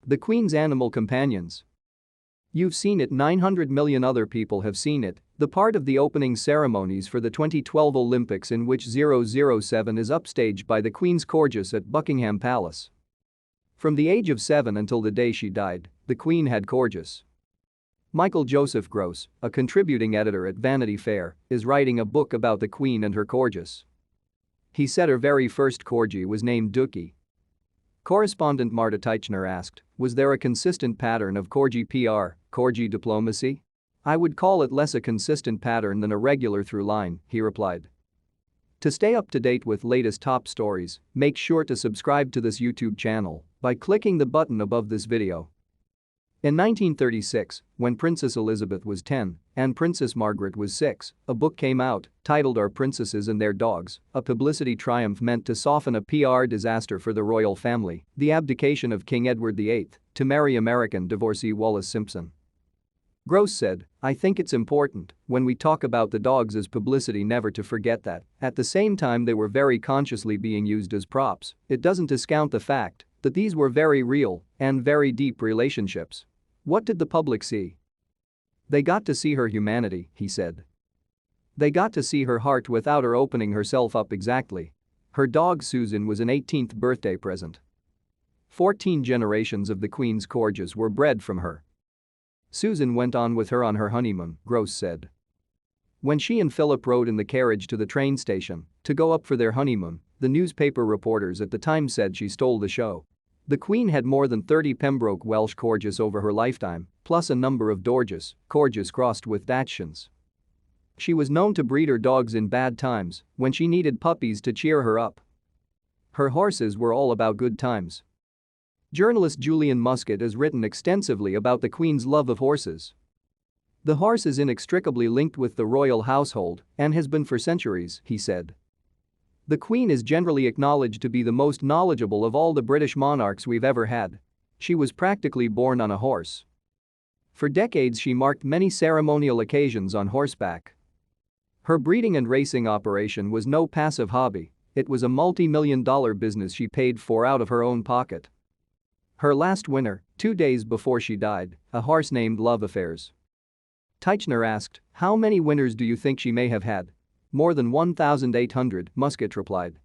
The Queen's animal companions. You've seen it, 900 million other people have seen it, the part of the opening ceremonies for the 2012 Olympics in which 007 is upstaged by the Queen's Corgis at Buckingham Palace. From the age of 7 until the day she died, the Queen had Corgis. Michael Joseph Gross, a contributing editor at Vanity Fair, is writing a book about the Queen and her Corgis. He said her very first Corgi was named Dookie. Correspondent Martah Teichner asked, was there a consistent pattern of Corgi PR, Corgi diplomacy? I would call it less a consistent pattern than a regular through line, he replied. To stay up to date with latest top stories, make sure to subscribe to this YouTube channel by clicking the button above this video. In 1936, when Princess Elizabeth was 10 and Princess Margaret was 6, a book came out titled Our Princesses and Their Dogs, a publicity triumph meant to soften a PR disaster for the royal family, the abdication of King Edward VIII to marry American divorcee Wallis Simpson. Gross said, I think it's important, when we talk about the dogs as publicity, never to forget that, at the same time they were very consciously being used as props. It doesn't discount the fact that these were very real and very deep relationships. What did the public see? They got to see her humanity, he said. They got to see her heart without her opening herself up exactly. Her dog Susan was an 18th birthday present. 14 generations of the Queen's Corgis were bred from her. Susan went on with her on her honeymoon, Gross said. When she and Philip rode in the carriage to the train station to go up for their honeymoon, the newspaper reporters at the time said she stole the show. The Queen had more than 30 Pembroke Welsh Corgis over her lifetime, plus a number of Dorges, Corgis crossed with Dachshunds. She was known to breed her dogs in bad times when she needed puppies to cheer her up. Her horses were all about good times. Journalist Julian Muscat has written extensively about the Queen's love of horses. The horse is inextricably linked with the royal household and has been for centuries, he said. The Queen is generally acknowledged to be the most knowledgeable of all the British monarchs we've ever had. She was practically born on a horse. For decades she marked many ceremonial occasions on horseback. Her breeding and racing operation was no passive hobby, it was a multi-million-dollar business she paid for out of her own pocket. Her last winner, 2 days before she died, a horse named Love Affairs. Teichner asked, how many winners do you think she may have had? More than 1,800, Muscat replied.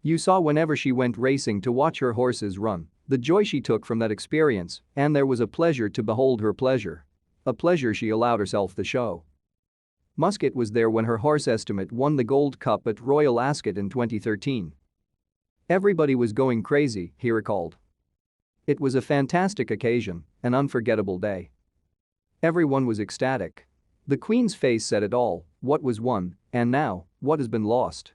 You saw whenever she went racing to watch her horses run, the joy she took from that experience, and there was a pleasure to behold her pleasure. A pleasure she allowed herself the show. Muscat was there when her horse Estimate won the Gold Cup at Royal Ascot in 2013. Everybody was going crazy, he recalled. It was a fantastic occasion, an unforgettable day. Everyone was ecstatic. The Queen's face said it all, what was won, and now, what has been lost.